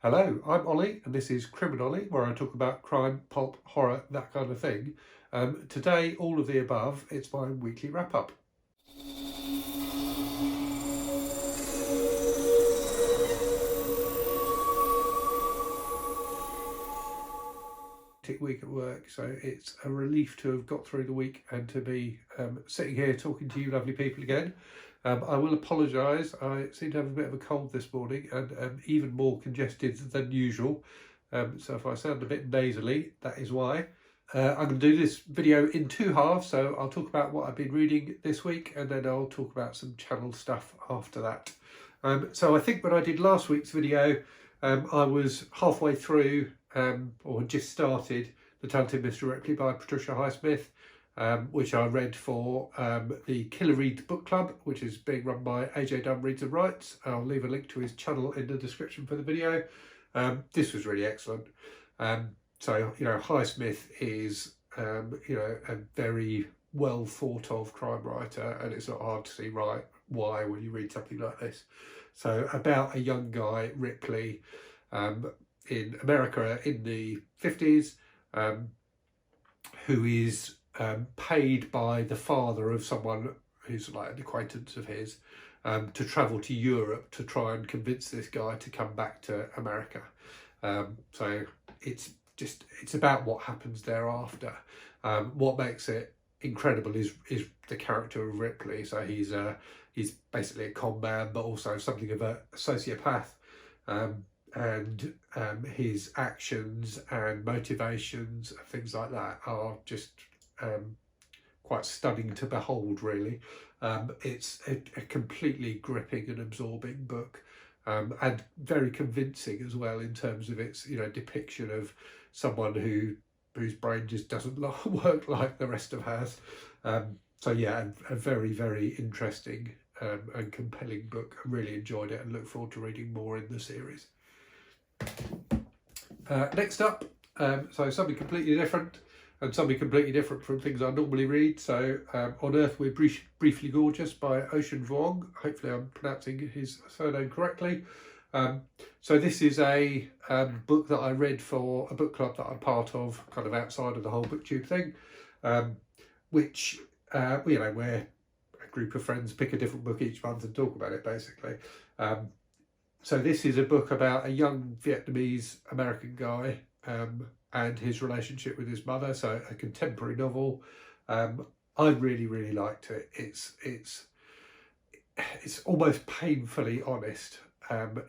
Hello, I'm Ollie and this is Criminolly, where I talk about crime, pulp, horror, that kind of thing. Today, all of the above, it's my weekly wrap-up. Week at work, so it's a relief to have got through the week and to be sitting here talking to you lovely people again. I will apologise, I seem to have a bit of a cold this morning and even more congested than usual, so if I sound a bit nasally, that is why. I'm going to do this video in two halves, so I'll talk about what I've been reading this week and then I'll talk about some channel stuff after that. So I think when I did last week's video, I was halfway through or just started The Talented Mr. Ripley by Patricia Highsmith, which I read for the Killer Reads book club, which is being run by AJ Dunn Reads and Writes. I'll leave a link to his channel in the description for the video. This was really excellent. So, you know, Highsmith is, you know, a very well thought of crime writer, and it's not hard to see why when you read something like this. So about a young guy, Ripley, in America in the 50s, who is paid by the father of someone who's like an acquaintance of his to travel to Europe to try and convince this guy to come back to America. So it's about what happens thereafter. What makes it incredible is the character of Ripley. So he's basically a con man, but also something of a sociopath. And his actions and motivations, things like that, are just quite stunning to behold, really. It's a completely gripping and absorbing book, and very convincing as well in terms of its, you know, depiction of someone whose brain just doesn't work like the rest of ours. So yeah, a very, very interesting and compelling book. I really enjoyed it and look forward to reading more in the series. Next up, so something completely different, and something completely different from things I normally read. So On Earth We're Briefly Gorgeous by Ocean Vuong. Hopefully I'm pronouncing his surname correctly. So this is a book that I read for a book club that I'm part of, kind of outside of the whole booktube thing, which, you know, where a group of friends pick a different book each month and talk about it, basically. So this is a book about a young Vietnamese American guy and his relationship with his mother. So a contemporary novel. I really, really liked it. It's almost painfully honest.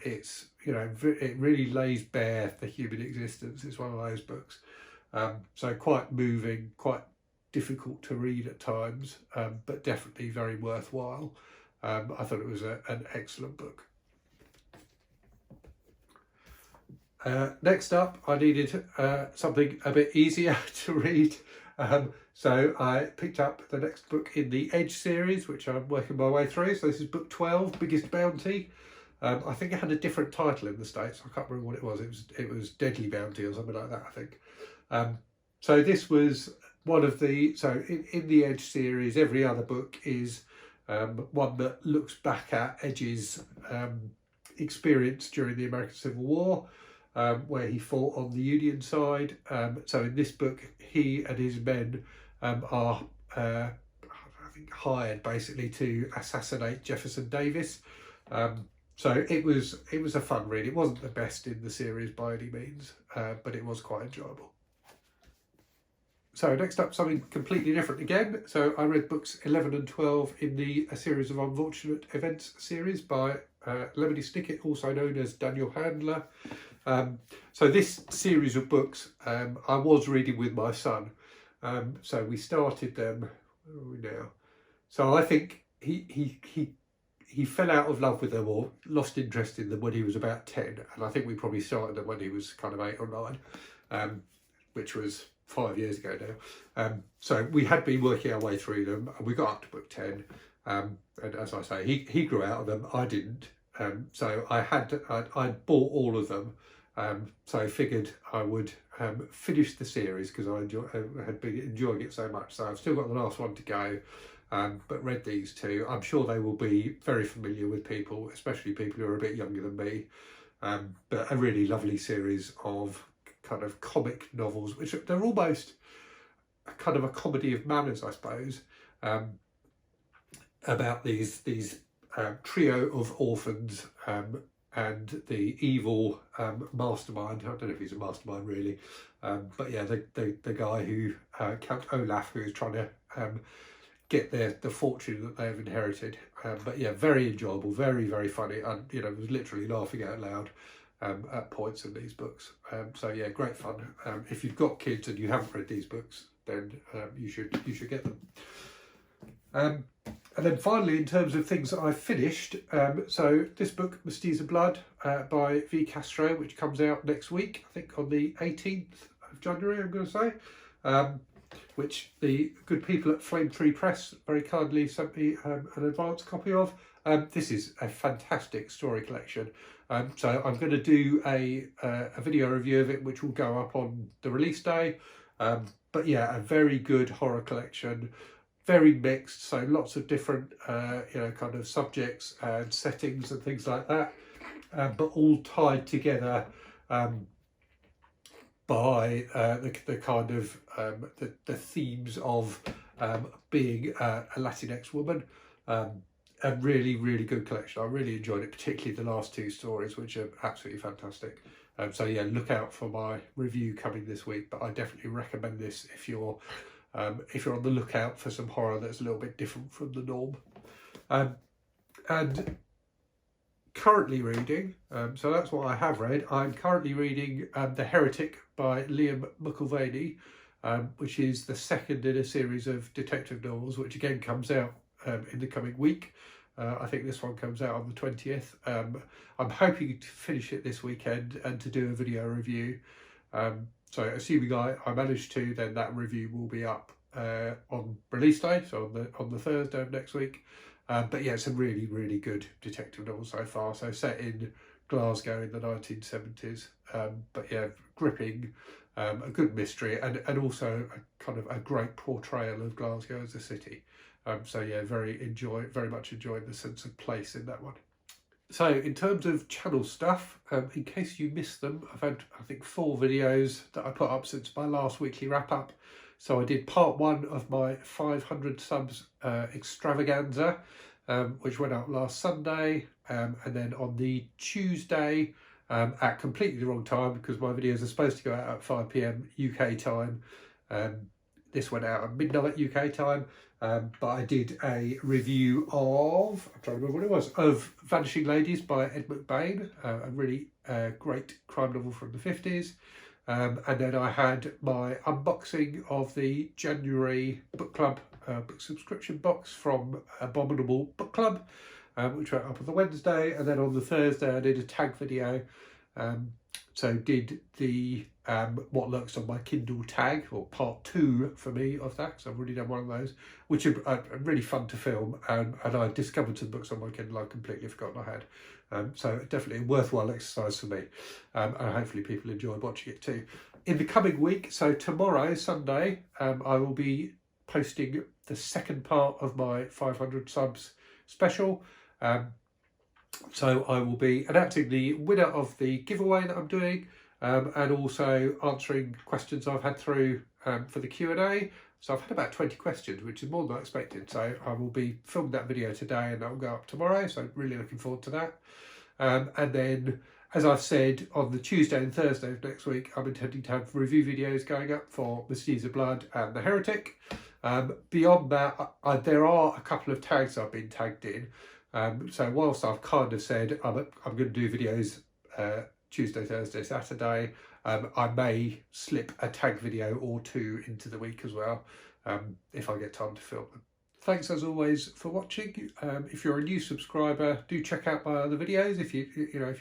It's, you know, it really lays bare the human existence. It's one of those books. So quite moving, quite difficult to read at times, but definitely very worthwhile. I thought it was an excellent book. Next up, I needed something a bit easier to read, so I picked up the next book in the Edge series, which I'm working my way through. So this is book 12, Biggest Bounty. I think it had a different title in the States. I can't remember what it was. It was Deadly Bounty or something like that, I think. So this was one of the, so in the Edge series, every other book is one that looks back at Edge's experience during the American Civil War, where he fought on the Union side. So in this book, he and his men are, I think, hired basically to assassinate Jefferson Davis. So it was a fun read. It wasn't the best in the series by any means, but it was quite enjoyable. So next up, something completely different again. So I read books 11 and 12 in the A Series of Unfortunate Events series by Lemony Snicket, also known as Daniel Handler. So this series of books I was reading with my son. So we started them, where are we now? So I think he fell out of love with them or lost interest in them when he was about 10. And I think we probably started them when he was kind of 8 or 9, which was 5 years ago now. So we had been working our way through them and we got up to book 10. And as I say, he grew out of them, I didn't. So I'd bought all of them. So I figured I would finish the series because I had been enjoying it so much. So I've still got the last one to go, but read these two. I'm sure they will be very familiar with people, especially people who are a bit younger than me. But a really lovely series of kind of comic novels, which they're almost a kind of a comedy of manners, I suppose, about these trio of orphans and the evil mastermind. I don't know if he's a mastermind really, but yeah, the guy who Count Olaf, who is trying to get the fortune that they have inherited. But yeah, very enjoyable, very funny, and you know, was literally laughing out loud at points in these books. So yeah, great fun. If you've got kids and you haven't read these books, then you should get them. And then finally, in terms of things that I've finished, so this book, Mestiza Blood, by V. Castro, which comes out next week, I think on the 18th of January, I'm going to say, which the good people at Flame Tree Press very kindly sent me an advance copy of. This is a fantastic story collection. So I'm going to do a video review of it, which will go up on the release day. But yeah, a very good horror collection. Very mixed, so lots of different, you know, kind of subjects and settings and things like that, but all tied together by the kind of the themes of being a Latinx woman. A really good collection. I really enjoyed it, particularly the last two stories, which are absolutely fantastic. So yeah, look out for my review coming this week. But I definitely recommend this if you're on the lookout for some horror that's a little bit different from the norm. And currently reading, so that's what I have read. I'm currently reading The Heretic by McIlvanney, which is the second in a series of detective novels, which again comes out in the coming week. I think this one comes out on the 20th. I'm hoping to finish it this weekend and to do a video review. So assuming I manage to, then that review will be up on release day, so on the Thursday of next week. But yeah, it's a really good detective novel so far. So set in Glasgow in the 1970s. But yeah, gripping, a good mystery, and also a kind of a great portrayal of Glasgow as a city. So yeah, very much enjoying the sense of place in that one. So in terms of channel stuff, in case you missed them, I've had, I think, 4 videos that I put up since my last weekly wrap up. So I did part 1 of my 500 subs extravaganza, which went out last Sunday. And then on the Tuesday, at completely the wrong time, because my videos are supposed to go out at 5 PM UK time. This went out at midnight UK time. But I did a review of, I'm trying to remember what it was, of Vanishing Ladies by Ed McBain, a really great crime novel from the 50s. And then I had my unboxing of the January book club book subscription box from Abominable Book Club, which went up on the Wednesday. And then on the Thursday I did a tag video. So did the What Lurks on My Kindle tag, or part 2 for me of that, because I've already done one of those, which are really fun to film, and I discovered some books on my Kindle I'd completely forgotten I had. So definitely a worthwhile exercise for me, and hopefully people enjoy watching it too. In the coming week, so tomorrow, Sunday, I will be posting the second part of my 500 subs special. So I will be announcing the winner of the giveaway that I'm doing, and also answering questions I've had through for the Q&A. So I've had about 20 questions, which is more than I expected. So I will be filming that video today and that will go up tomorrow. So really looking forward to that. And then, as I've said, on the Tuesday and Thursday of next week, I'm intending to have review videos going up for Mestiza Blood and The Heretic. Beyond that, there are a couple of tags I've been tagged in. So whilst I've kind of said I'm going to do videos Tuesday, Thursday, Saturday, I may slip a tag video or 2 into the week as well, if I get time to film them. Thanks as always for watching. If you're a new subscriber, do check out my other videos. If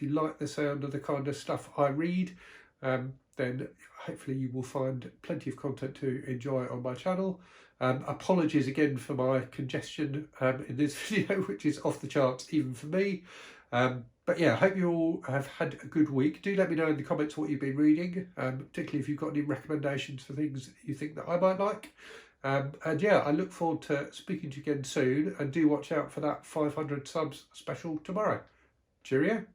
you like the sound of the kind of stuff I read, then hopefully you will find plenty of content to enjoy on my channel. Apologies again for my congestion in this video, which is off the charts even for me. But yeah, I hope you all have had a good week. Do let me know in the comments what you've been reading, particularly if you've got any recommendations for things you think that I might like. And yeah, I look forward to speaking to you again soon, and do watch out for that 500 subs special tomorrow. Cheerio.